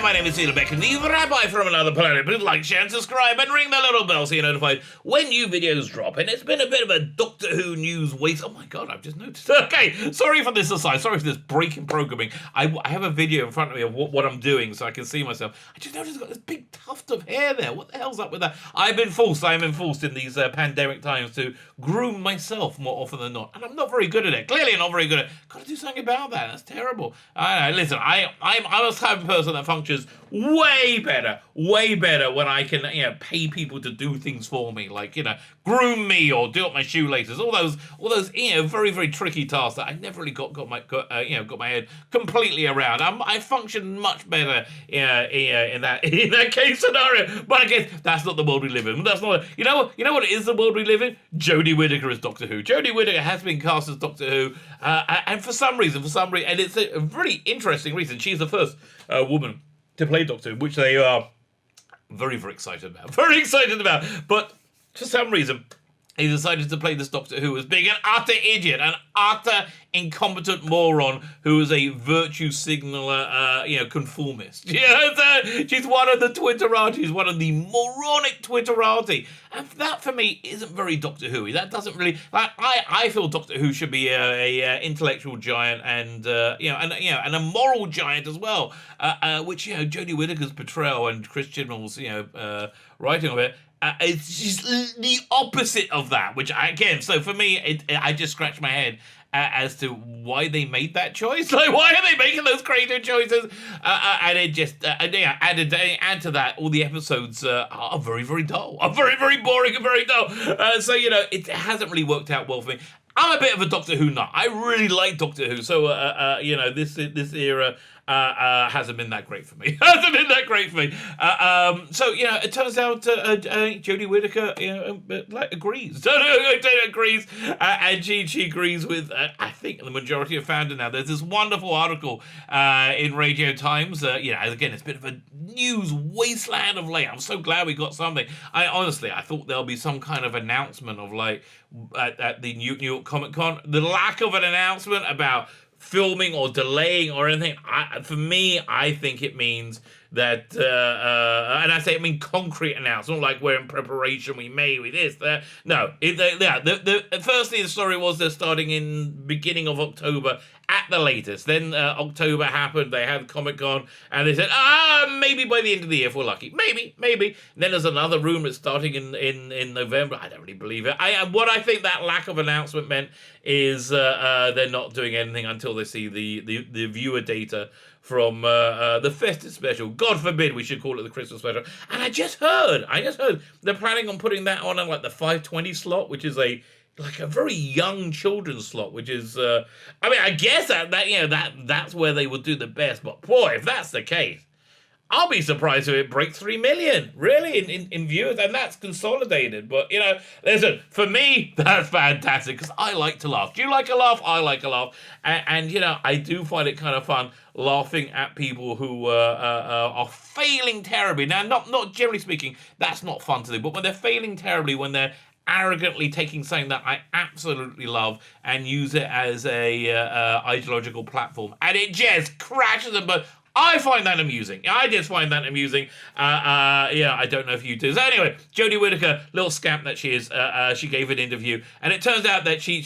my name is Louise, and the Rabbi from another planet. Please like, share, and subscribe, and ring the little bell so you're notified when new videos drop. And it's been a bit of a Doctor Who news waste. Oh my god, I've just noticed. Okay, sorry for this aside. Sorry for this break in programming. I have a video in front of me of what I'm doing so I can see myself. I just noticed I've got this big tuft of hair there. What the hell's up with that? I am enforced in these pandemic times to groom myself more often than not. And I'm not very good at it. Clearly, I'm not very good at it. Got to do something about that. That's terrible. Listen, I'm a type of person that functions way better when I can, pay people to do things for me, like, groom me or do up my shoelaces, all those, very, very tricky tasks that I never really got my head completely around. I function much better, in that case scenario. But I guess that's not the world we live in. That's not, you know what is the world we live in? Jodie Whittaker is Doctor Who. Jodie Whittaker has been cast as Doctor Who, and for some reason, and it's a really interesting reason. She's the first woman to play Doctor Who, which they are very, very excited about. But for some reason, he decided to play this Doctor Who as being an utter idiot, an utter incompetent moron who is a virtue signaler, conformist. She's one of the Twitterati, one of the moronic Twitterati. And that, for me, isn't very Doctor Who-y. That doesn't really... I feel Doctor Who should be a intellectual giant and a moral giant as well, which, Jodie Whittaker's portrayal and Chris Chibnall's, writing of it, it's just the opposite of that, which so for me, I just scratch my head as to why they made that choice. Like, why are they making those creative choices? And it just, add to that, all the episodes are very, very dull, are very, very boring and very dull. So, it hasn't really worked out well for me. I'm a bit of a Doctor Who nut. I really like Doctor Who. So, this era hasn't been that great for me. So, it turns out Jodie Whittaker, agrees. Agrees. And she agrees with, I think, the majority of fandom now. There's this wonderful article in Radio Times. Again, it's a bit of a news wasteland of late. I'm so glad we got something. I thought there'll be some kind of announcement of, at the New York Comic Con, the lack of an announcement about filming or delaying or anything. For me, I think it means that, and I say it means concrete announcement, like we're in preparation, we may with this, that. No, firstly, the story was they're starting in beginning of October at the latest. Then October happened, they had Comic-Con, and they said, maybe by the end of the year if we're lucky. Maybe. Then there's another rumor it's starting in November. I don't really believe it. What I think that lack of announcement meant is they're not doing anything until they see the viewer data from the festive special. God forbid we should call it the Christmas special. And I just heard they're planning on putting that on the 5:20 slot, which is a very young children's slot, which is I guess that's where they would do the best. But boy, if that's the case, I'll be surprised if it breaks 3 million, really, in viewers, and that's consolidated. But, listen, for me, that's fantastic, because I like to laugh. Do you like a laugh? I like a laugh. And I do find it kind of fun laughing at people who are failing terribly. Now, not generally speaking, that's not fun to do, but when they're failing terribly, when they're arrogantly taking something that I absolutely love and use it as a ideological platform, and it just crashes them, but I find that amusing. I just find that amusing. I don't know if you do. So anyway, Jodie Whittaker, little scamp that she is, she gave an interview, and it turns out that she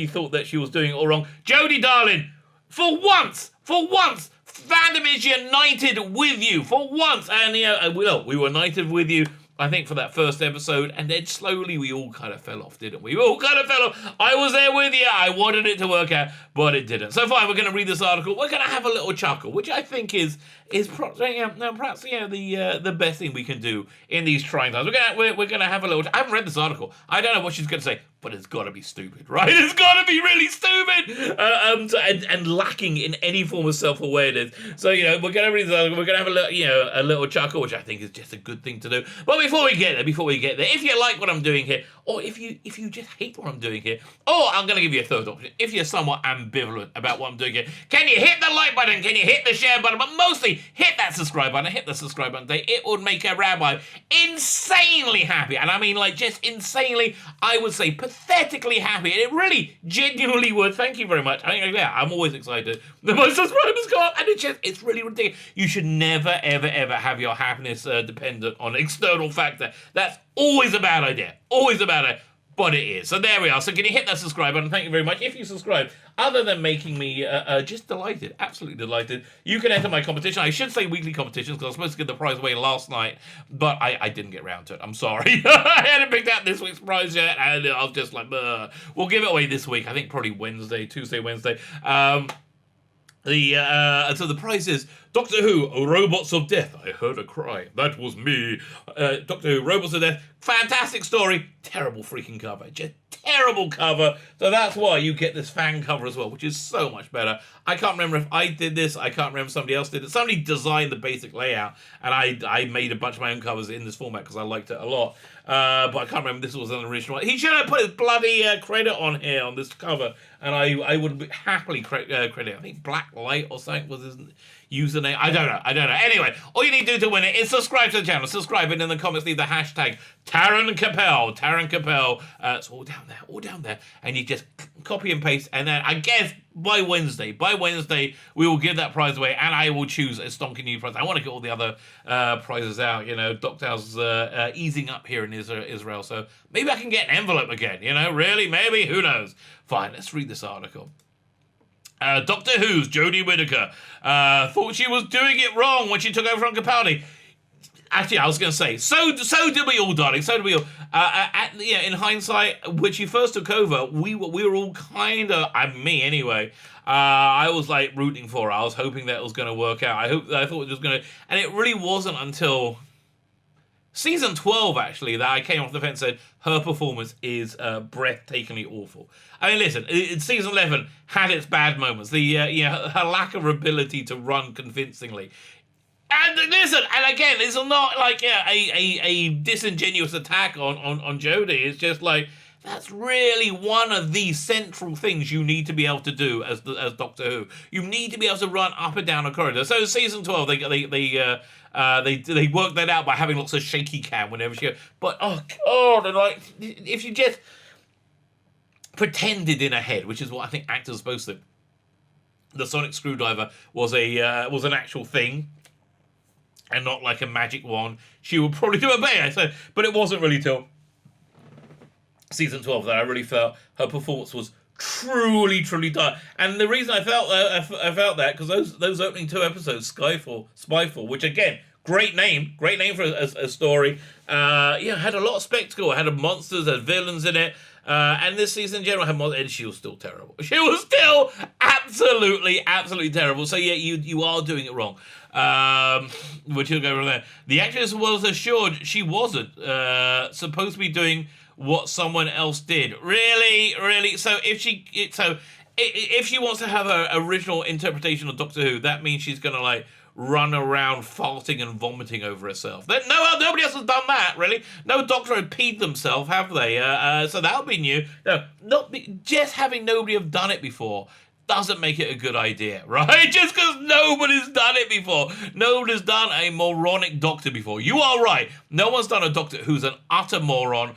thought that she was doing it all wrong. Jodie, darling, for once, fandom is united with you for once, and we were united with you, I think, for that first episode, and then slowly we all kind of fell off, didn't we? We all kind of fell off. I was there with you. I wanted it to work out, but it didn't. So fine, we're going to read this article. We're going to have a little chuckle, which I think is perhaps the best thing we can do in these trying times. We're going to have a little. I haven't read this article. I don't know what she's going to say, but it's got to be stupid, right? It's got to be really stupid, and lacking in any form of self-awareness. So we're going to read this article. We're going to have a little chuckle, which I think is just a good thing to do. But before we get there, if you like what I'm doing here, or if you just hate what I'm doing here, or I'm going to give you a third option, if you're somewhat ambivalent about what I'm doing here, can you hit the like button? Can you hit the share button? But mostly, hit that subscribe button. Hit the subscribe button. It would make a rabbi insanely happy. And I mean, just insanely, I would say, pathetically pathetically happy, and it really genuinely would. Thank you very much. I'm always excited. The most subscribers go up, and it's really ridiculous. You should never, ever, ever have your happiness dependent on an external factor. That's always a bad idea. Always a bad idea. But it is. So there we are. So can you hit that subscribe button? Thank you very much. If you subscribe, other than making me just delighted, absolutely delighted, you can enter my competition. I should say weekly competitions because I was supposed to give the prize away last night, but I didn't get around to it. I'm sorry. I hadn't picked out this week's prize yet, and I was just like, we'll give it away this week. I think probably Tuesday, Wednesday. So the prize is Doctor Who, Robots of Death. I heard a cry. That was me. Doctor Who, Robots of Death. Fantastic story. Terrible freaking cover. Just terrible cover. So that's why you get this fan cover as well, which is so much better. I can't remember if I did this. I can't remember if somebody else did it. Somebody designed the basic layout, and I made a bunch of my own covers in this format because I liked it a lot. But I can't remember if this was an original one. He should have put his bloody credit on here on this cover, and I would happily credit. I think Black Light or something was his username. I don't know. Anyway, all you need to do to win it is subscribe to the channel. Subscribe, and in the comments leave the hashtag Taran Capel. It's all down there. And you just copy and paste, and then I guess by Wednesday we will give that prize away, and I will choose a stonking new prize. I want to get all the other prizes out. Dr. House easing up here in Israel, so maybe I can get an envelope again. Really, maybe, who knows? Fine, let's read this article. Doctor Who's Jodie Whittaker thought she was doing it wrong when she took over from Capaldi. Actually, I was going to say, so did we all, darling. So did we all. In hindsight, when she first took over, we were all kind of, me anyway. I was like rooting for her. I was hoping that it was going to work out. I thought it was going to, and it really wasn't until season 12 actually that I came off the fence and said her performance is breathtakingly awful. I mean, listen, season 11 had its bad moments. Her lack of ability to run convincingly. And listen, and again, it's not like a disingenuous attack on Jodie. It's just like, that's really one of the central things you need to be able to do as Doctor Who. You need to be able to run up and down a corridor. So season 12, they worked that out by having lots of shaky cam whenever she goes. But oh god, and like if you just pretended in her head, which is what I think actors are supposed to. The sonic screwdriver was an actual thing, and not like a magic wand. She would probably do it better. So, but it wasn't really till season 12 that I really felt her performance was truly dire. And the reason I felt that because those opening 2 episodes, Spyfall, which again, great name for a story. Had a lot of spectacle. It had monsters, had villains in it. And this season in general had monsters, and she was still terrible. She was still absolutely terrible. So yeah, you are doing it wrong. Which will go from there. The actress was assured she wasn't supposed to be doing what someone else did. Really. So if she wants to have her original interpretation of Doctor Who, that means she's gonna like run around farting and vomiting over herself. Nobody else has done that, really. No doctor had peed themselves, have they? So that'll be new. No, just having nobody have done it before doesn't make it a good idea, right? Just because nobody's done it before. Nobody's done a moronic doctor before. You are right. No one's done a doctor who's an utter moron,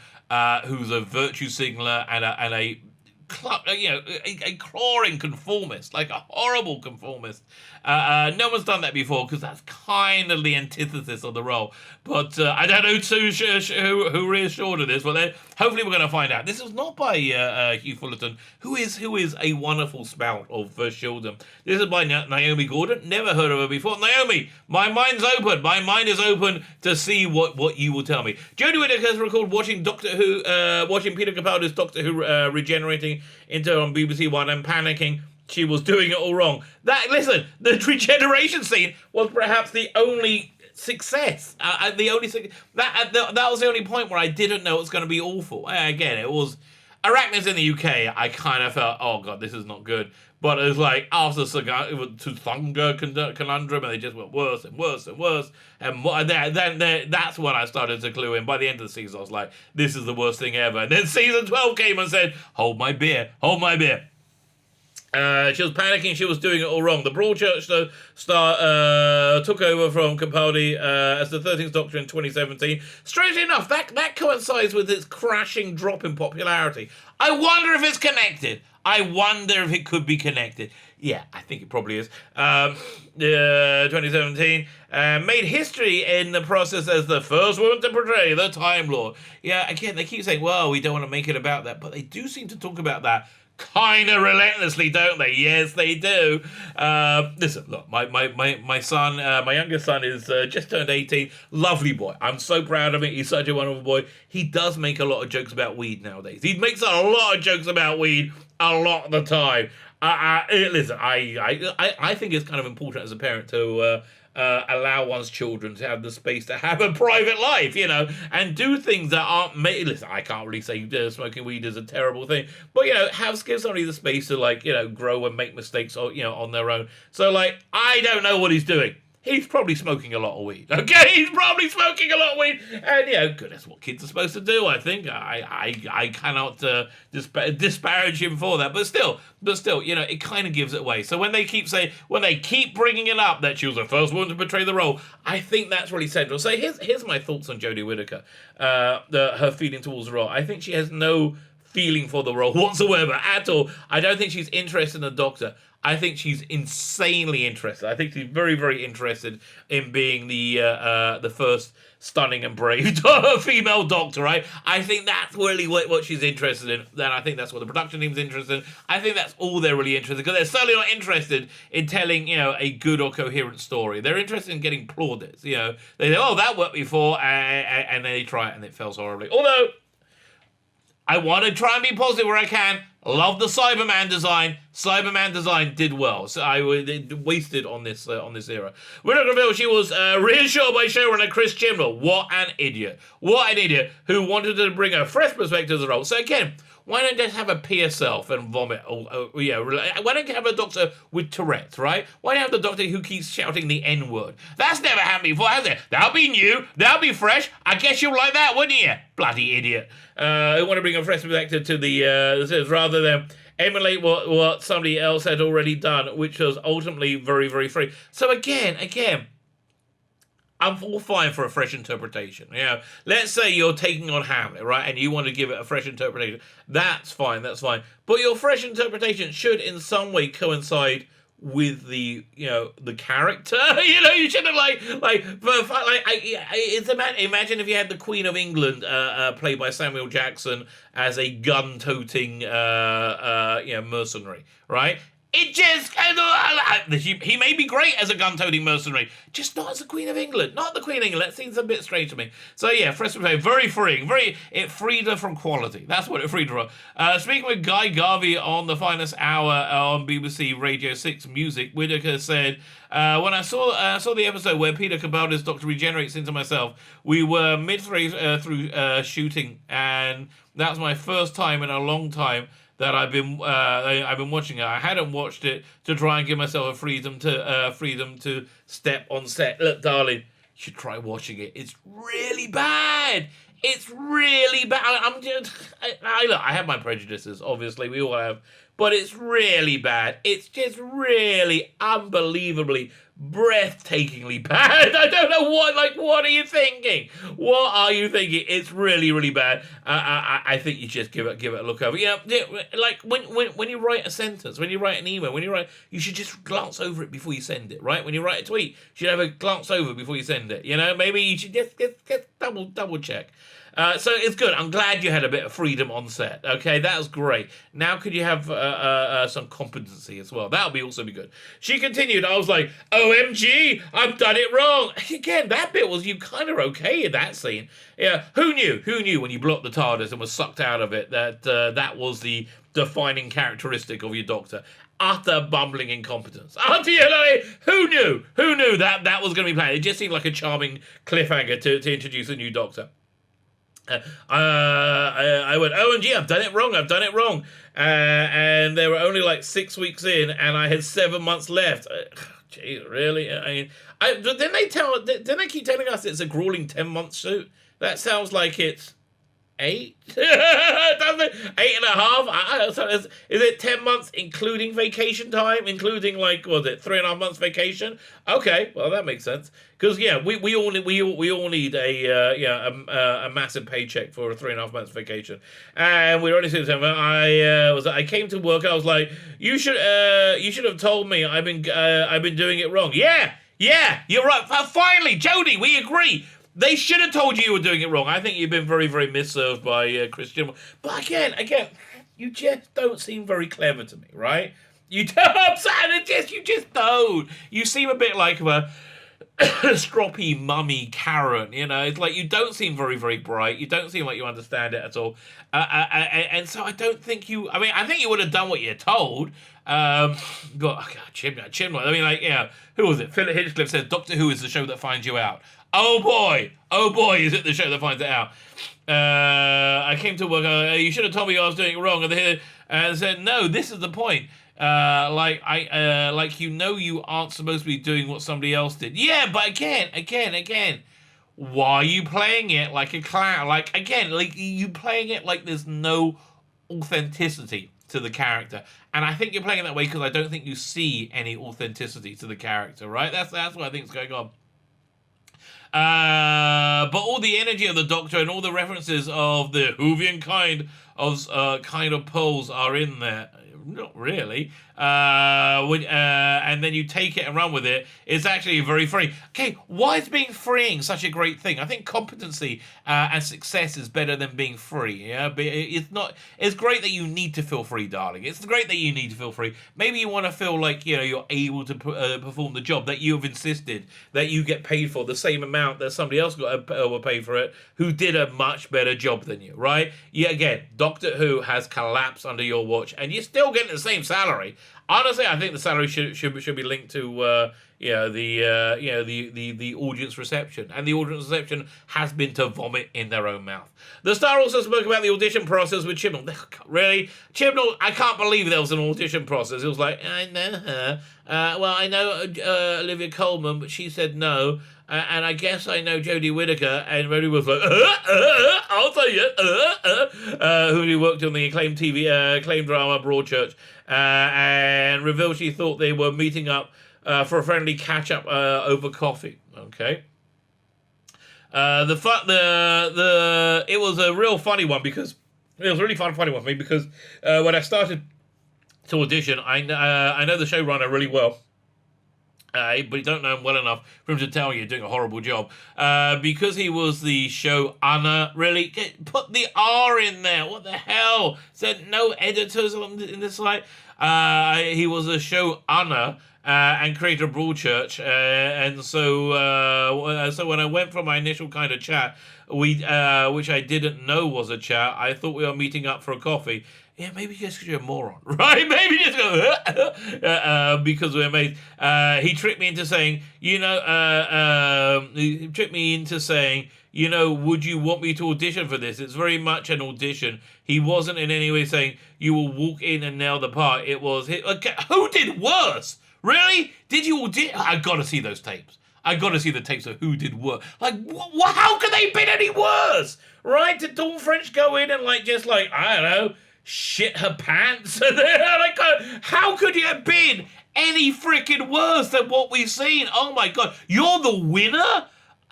who's a virtue signaler and a clawing conformist, like a horrible conformist. No one's done that before because that's kind of the antithesis of the role. But I don't know who reassured of this, but hopefully we're going to find out. This is not by Hugh Fullerton, who is a wonderful spout of Shieldom. This is by Naomi Gordon. Never heard of her before. Naomi, my mind's open. My mind is open to see what you will tell me. Jodie Whittaker has recalled watching Doctor Who, watching Peter Capaldi's Doctor Who regenerating into on BBC One and panicking. She was doing it all wrong. The regeneration scene was perhaps the only success. That was the only point where I didn't know it was going to be awful. Again, it was Arachnids in the UK. I kind of felt, oh god, this is not good. But it was like after Tsanga conundrum, and they just went worse and worse and worse. And then that's when I started to clue in. By the end of the season, I was like, this is the worst thing ever. And then season 12 came and said, hold my beer. She was panicking. She was doing it all wrong. The Broadchurch star took over from Capaldi as the 13th Doctor in 2017. Strangely enough, that coincides with its crashing drop in popularity. I wonder if it's connected. I wonder if it could be connected. Yeah, I think it probably is. 2017 made history in the process as the first woman to portray the Time Lord. Yeah, again, they keep saying, well, we don't want to make it about that, but they do seem to talk about that kind of relentlessly, don't they? Yes, they do. Listen, look, my son, my youngest son is just turned 18. Lovely boy. I'm so proud of him. He's such a wonderful boy. He does make a lot of jokes about weed nowadays. He makes a lot of jokes about weed a lot of the time. Listen, I think it's kind of important as a parent to allow one's children to have the space to have a private life, and do things that aren't made. Listen, I can't really say smoking weed is a terrible thing, but give somebody the space to grow and make mistakes, on their own. So I don't know what he's doing. He's probably smoking a lot of weed. Okay, he's probably smoking a lot of weed, and good. That's what kids are supposed to do. I think I cannot disparage him for that, but still, it kind of gives it away. So when they keep bringing it up that she was the first woman to portray the role, I think that's really central. So here's my thoughts on Jodie Whittaker, her feeling towards the role. I think she has no feeling for the role whatsoever at all. I don't think she's interested in the Doctor. I think she's insanely interested. I think she's very, very interested in being the first stunning and brave female Doctor, right? I think that's really what she's interested in. Then I think that's what the production team's interested in. I think that's all they're really interested in, because they're certainly not interested in telling, a good or coherent story. They're interested in getting plaudits. They say, oh, that worked before, and then they try it and it fails horribly. Although, I want to try and be positive where I can. Love the Cyberman design. Cyberman design did well. So I wasted on this era. Whittaker revealed she was reassured by showrunner Chris Chibnall. What an idiot. What an idiot who wanted to bring a fresh perspective to the role. So again, why don't just have a pee yourself and vomit? Why don't you have a Doctor with Tourette's, right? Why don't you have the Doctor who keeps shouting the N-word? That's never happened before, has it? That'll be new. That'll be fresh. I guess you'll like that, wouldn't you? Bloody idiot. I want to bring a fresh perspective to the rather than emulate what somebody else had already done, which was ultimately very, very free. So again, I'm all fine for a fresh interpretation. Let's say you're taking on Hamlet, right, and you want to give it a fresh interpretation. That's fine. But your fresh interpretation should, in some way, coincide with the character. You shouldn't imagine if you had the Queen of England played by Samuel Jackson as a gun-toting mercenary, right? It just he may be great as a gun-toting mercenary, just not as the Queen of England. Not the Queen of England. That seems a bit strange to me. So yeah, fresh very freeing. It freed her from quality. That's what it freed her from. Speaking with Guy Garvey on the Finest Hour on BBC Radio 6 Music, Whittaker said, when I saw the episode where Peter Capaldi's Doctor regenerates into myself, we were midway through shooting, and that was my first time in a long time that I've been watching it. I hadn't watched it to try and give myself a freedom to step on set. Look, darling, you should try watching it. It's really bad. It's really bad. I have my prejudices, obviously, we all have, but it's really bad. It's just really unbelievably, breathtakingly bad. I don't know what are you thinking? What are you thinking? It's really, really bad. I think you just give it a look over. Like when you write a sentence, when you write an email, you should just glance over it before you send it, right? When you write a tweet, you should have a glance over before you send it. Maybe you should just double check. So it's good. I'm glad you had a bit of freedom on set. Okay, that was great. Now could you have some competency as well? That would also be good. She continued. I was like, OMG, I've done it wrong. Again, that bit was you kind of okay in that scene. Yeah, who knew when you blew up the TARDIS and was sucked out of it that that was the defining characteristic of your Doctor? Utter bumbling incompetence. Who knew? Who knew that was going to be planned? It just seemed like a charming cliffhanger to introduce a new Doctor. I went, OMG, I've done it wrong. And they were only like 6 weeks in, and I had 7 months left. Gee, really? Didn't they keep telling us it's a grueling 10-month shoot? That sounds like it's 8? Doesn't it? 8.5? So is it 10 months including vacation time? Including, like, what was it, 3.5 months vacation? Okay, well, that makes sense. Because, yeah, we all need a massive paycheck for a 3.5 months vacation. And we already said to him, I came to work, I was like, you should have told me I've been doing it wrong. Yeah, you're right. Finally, Jodie, we agree. They should have told you were doing it wrong. I think you've been very, very misserved by Christian. But again, you just don't seem very clever to me, right? You don't. You just don't. You seem a bit like a stroppy mummy Karen, it's like you don't seem very, very bright. You don't seem like you understand it at all. And so I don't think I think you would have done what you're told. But, Chibnall. I mean, who was it? Philip Hinchcliffe says, Doctor Who is the show that finds you out. Oh boy, is it the show that finds it out? I came to work, you should have told me I was doing it wrong. And said, no, this is the point. You aren't supposed to be doing what somebody else did. Yeah, but again, why are you playing it like a clown? You playing it like there's no authenticity to the character. And I think you're playing it that way because I don't think you see any authenticity to the character, right? That's what I think is going on. But all the energy of the Doctor and all the references of the Whovian kind of poles are in there. Not really. And then you take it and run with it. It's actually very free. Okay, why is being freeing such a great thing? I think competency and success is better than being free. Yeah, but it's not. It's great that you need to feel free, darling. It's great that you need to feel free. Maybe you want to feel like you're able to perform the job that you have insisted that you get paid for the same amount that somebody else got paid for it, who did a much better job than you. Right? Yeah. Again, Doctor Who has collapsed under your watch, and you're still getting the same salary. Honestly, I think the salary should be linked to the audience reception, and the audience reception has been to vomit in their own mouth. The Star also spoke about the audition process with Chibnall. Really, Chibnall? I can't believe there was an audition process. It was like, I know her. I know Olivia Colman, but she said no. And I guess I know Jodie Whittaker, and Rhodey was like, I'll tell you, who worked on the acclaimed drama Broadchurch, and revealed she thought they were meeting up for a friendly catch-up over coffee. Okay. It was a real funny one because it was a really funny one for me because when I started to audition, I know the showrunner really well. But you don't know him well enough for him to tell you you're doing a horrible job. Because he was the show Anna, really, put the R in there. What the hell? Said no editors in this site. He was a show Anna and creator of Broadchurch. And so when I went for my initial kind of chat, which I didn't know was a chat, I thought we were meeting up for a coffee. Yeah, maybe just because you're a moron, right? Maybe just go, because we're mates. He tricked me into saying, would you want me to audition for this? It's very much an audition. He wasn't in any way saying, you will walk in and nail the part. It was, okay, who did worse? Really? Did you audition? I got to see those tapes. I got to see the tapes of who did worse. Like, how could they have been any worse? Right? Did Dawn French go in and I don't know, shit her pants? How could you have been any freaking worse than what we've seen? Oh my God, you're the winner?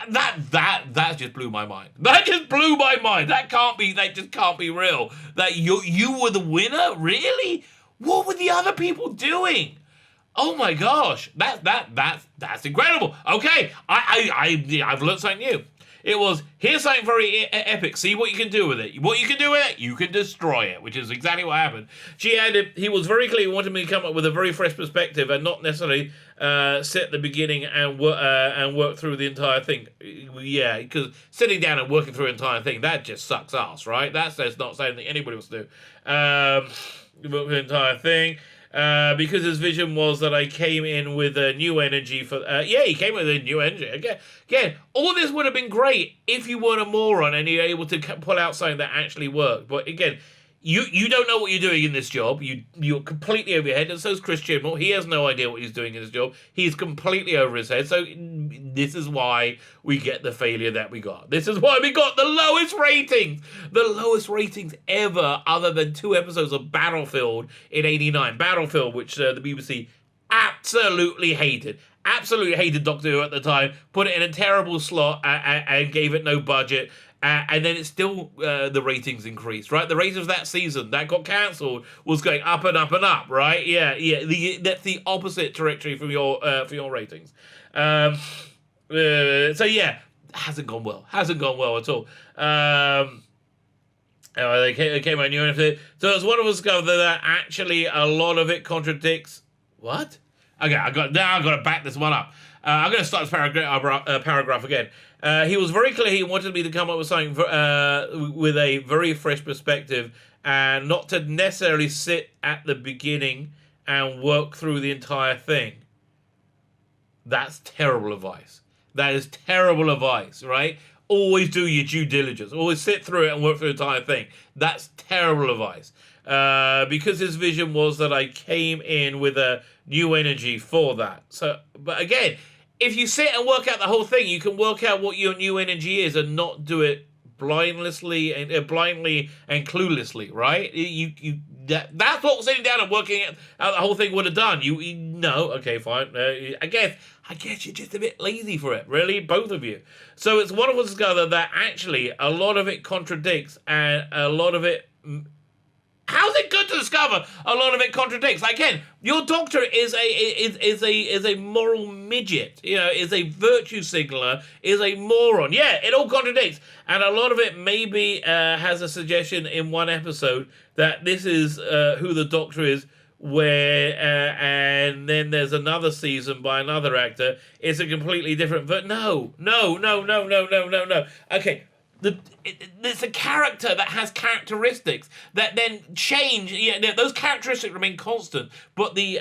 That just blew my mind. That just blew my mind. That just can't be real. That you were the winner? Really? What were the other people doing? Oh my gosh, that's incredible. Okay, I've learned something new. It was, here's something very epic. See what you can do with it. What you can do with it, you can destroy it, which is exactly what happened. She added, he was very clear, he wanted me to come up with a very fresh perspective and not necessarily set the beginning and work through the entire thing. Yeah, because sitting down and working through the entire thing, that just sucks ass, right? That's not something that anybody wants to do. Work through the entire thing. Because his vision was that I came in with a new energy for... he came with a new energy. Again, all this would have been great if you weren't a moron and you're able to pull out something that actually worked. But again, You don't know what you're doing in this job. You're completely over your head, and so's Chris Chibnall. He has no idea what he's doing in his job. He's completely over his head. So this is why we get the failure that we got. This is why we got the lowest ratings. The lowest ratings ever, other than 2 episodes of Battlefield in '89. Battlefield, which the BBC absolutely hated. Absolutely hated Doctor Who at the time. Put it in a terrible slot and gave it no budget. And then it's still the ratings increased, right? The ratings of that season that got cancelled was going up and up and up, right? Yeah. That's the opposite trajectory from your ratings. So yeah, hasn't gone well. Hasn't gone well at all. They came out new episode. So it's one of us discovered that actually a lot of it contradicts. What? Okay, I got to back this one up. I'm going to start this paragraph again. He was very clear he wanted me to come up with something with a very fresh perspective and not to necessarily sit at the beginning and work through the entire thing. That's terrible advice. That is terrible advice, right? Always do your due diligence. Always sit through it and work through the entire thing. That's terrible advice. Because his vision was that I came in with a new energy for that. So, but again, if you sit and work out the whole thing, you can work out what your new energy is and not do it blindly and cluelessly, right? That's what sitting down and working out the whole thing would have done. You know, okay, fine. I guess you're just a bit lazy for it, really, both of you. So it's wonderful to discover that actually a lot of it contradicts and a lot of it. How's it good to discover a lot of it contradicts? Again, your doctor is a moral midget, is a virtue signaler, is a moron. Yeah, it all contradicts. And a lot of it maybe has a suggestion in one episode that this is who the doctor is, and then there's another season by another actor. It's a completely different, but no. Okay. It's a character that has characteristics that then change. Yeah, those characteristics remain constant, but the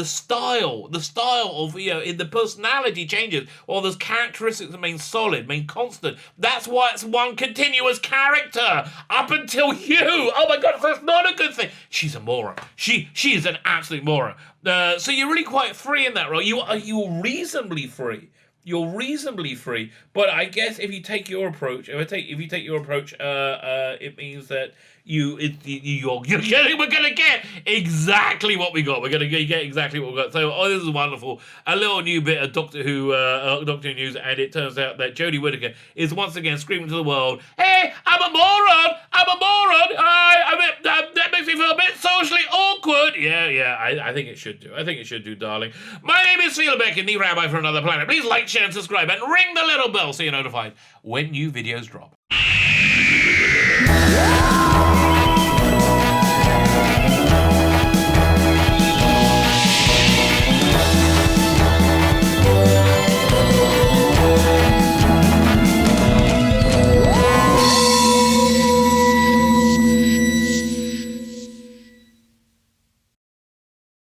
style of in the personality changes, or those characteristics remain solid, remain constant. That's why it's one continuous character up until you. Oh my God, that's not a good thing. She's a moron. She is an absolute moron. So you're really quite free in that role. You're reasonably free. You're reasonably free, but I guess if you take your approach, it means that we're gonna get exactly what we got. We're gonna get exactly what we got. So, this is wonderful. A little new bit of Doctor Who news, and it turns out that Jodie Whittaker is once again screaming to the world, "Hey, I'm a moron! That makes me feel a bit socially awkward." Yeah. I think it should do. Darling. My name is Beck, and the Rabbi for Another Planet. Please like, share, and subscribe, and ring the little bell so you're notified when new videos drop.